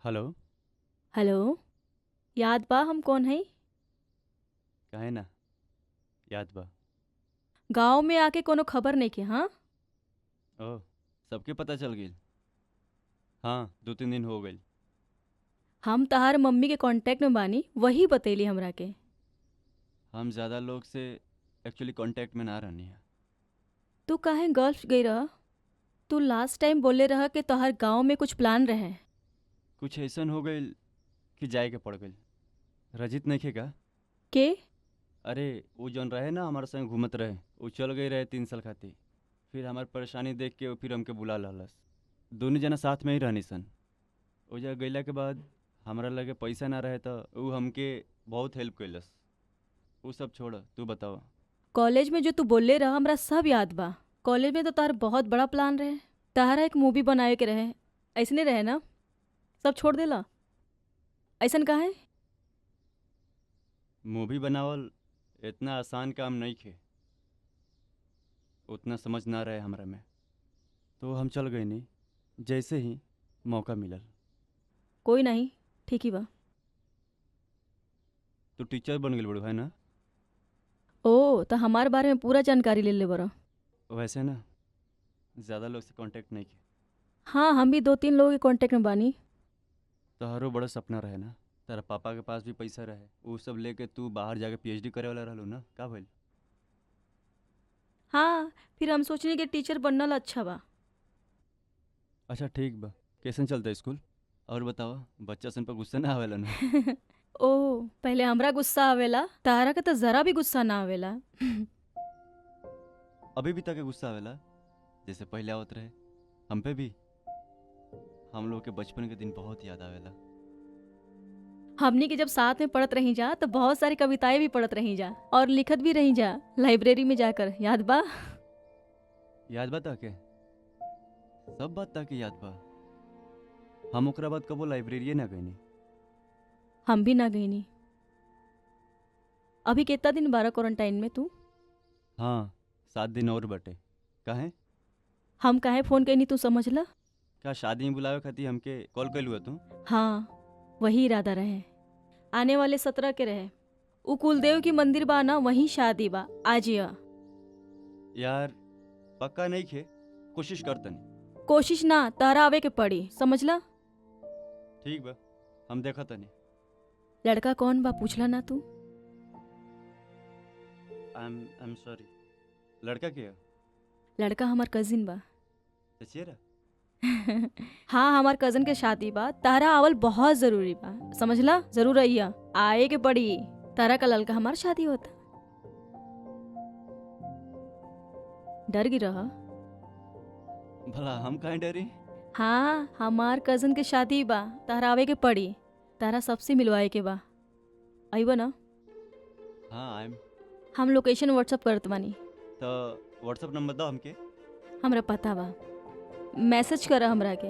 Hello. Hello. याद बा हम कौन हई? काहे ना याद बा। गांव में आके कोनो खबर नहीं के? हाँ। ओह, सबके पता चल गई। हाँ, 2-3 दिन हो गई। हम तहार मम्मी के कांटेक्ट में बानी, वही बतैली हमरा के। हम ज़्यादा लोग से एक्चुअली कांटेक्ट में ना रहनी है। तू काहे गल्फ गई रहा? तू लास्ट टाइम बोले रहा कि तोहर गांव में कुछ प्लान रहे। कुछ ऐसन हो गई कि जाए के पड़ गई। रजित नहीं खेगा। के? अरे, वो जौन रहे ना हमारे संग घूमत रहे, वो चल गई रहे 3 साल खातिर। फिर हमार परेशानी देख के वो फिर हमके बुला लहलस। दोनों जना साथ में ही रहनी सन। वो जगह गईला के बाद हमारा लगे पैसा ना रहे तो वो हमके बहुत हेल्प कैलस। वो सब छोड़, तू बताओ। कॉलेज में जो तू बोले रहा हमरा सब याद बा। कॉलेज में तो तार बहुत बड़ा प्लान रहे। तारा एक मूवी बनावे के रहे, ऐसने रहे ना? सब छोड़ देला? ऐसन काहे? मूवी बनावल इतना आसान काम नहीं खे। उतना समझ ना रहे हमरा में, तो हम चल गए नहीं जैसे ही मौका मिलल। कोई नहीं, ठीक ही बा। तो टीचर बन गई बड़ू है ना। ओ, तो हमारे बारे में पूरा जानकारी ले ले बरा। वैसे ना ज़्यादा लोग से कांटेक्ट नहीं किया। हाँ, हम भी 2-3 लोगों के कांटेक्ट में बानी। तो हरो बड़ा सपना रहे ना, तेरा पापा के पास भी पैसा रहे, वो सब लेके तू बाहर जाके पीएचडी करे वाला रहलू ना, का भइल? हाँ, फिर हम सोचनी कि टीचर बनना अच्छा बा। अच्छा ठीक बा। कैसन चलता है स्कूल? और बताओ, बच्चा सन पर गुस्सा ना आवेला ना? ओ, पहले हमरा गुस्सा आवेला, तारा के तो जरा भी गुस्सा ना आवेला। अभी भी तक गुस्सा आवेला जैसे पहले आवत रहे? हम पे भी। हम लोग के बचपन के दिन बहुत याद आवेला। हमनी के जब साथ में पढ़त रही जा तो बहुत सारी कविताएं भी पढ़त रही जा और लिखत भी रही जा लाइब्रेरी में जाकर, याद बा? याद बा ताके? सब बात ताके याद बा। हम ओकरा बाद कबो लाइब्रेरी ना गईनी। हम भी ना गईनी। अभी कितना दिन बारा क्वारंटाइन में तू? हाँ, 7 दिन और बटे। काहे? हम काहे फोन कैनी तू समझला? का शादी में बुलावे खातिर हमके कॉल कैलू है तू? हाँ, वही इरादा रहे। आने वाले 17 के रहे। उ कुलदेव की मंदिर बा ना, वहीं शादी बा, आजिया। यार, पक्का नहीं खे, कोशिश करतनी। कोशिश ना, तारा आवे के पड़ी, समझला? ठीक बा, हम देखा तनी। लड़का कौन बा पूछला ना तू? I am sorry. लड़का के है? लड़का हमार कजिन बा। चचेरा? हाँ, हमार कजन के शादी बा, तारा आवल बहुत जरूरी बा, समझला? जरूर आइया, आए के पड़ी। तारा का लड़का हमार शादी होता। डर गी रहा? भला हम काहे डरी? हाँ, हमार कजन के शादी बा, तारा आवे के पड़ी। तारा सबसे मिलवाए के बा, आइबा ना? हाँ आइम। हम लोकेशन व्हाट्सअप करत बानी। तो व्हाट्सअप नंबर दो हमके। हमरा पता बा, मैसेज करा हमरा के।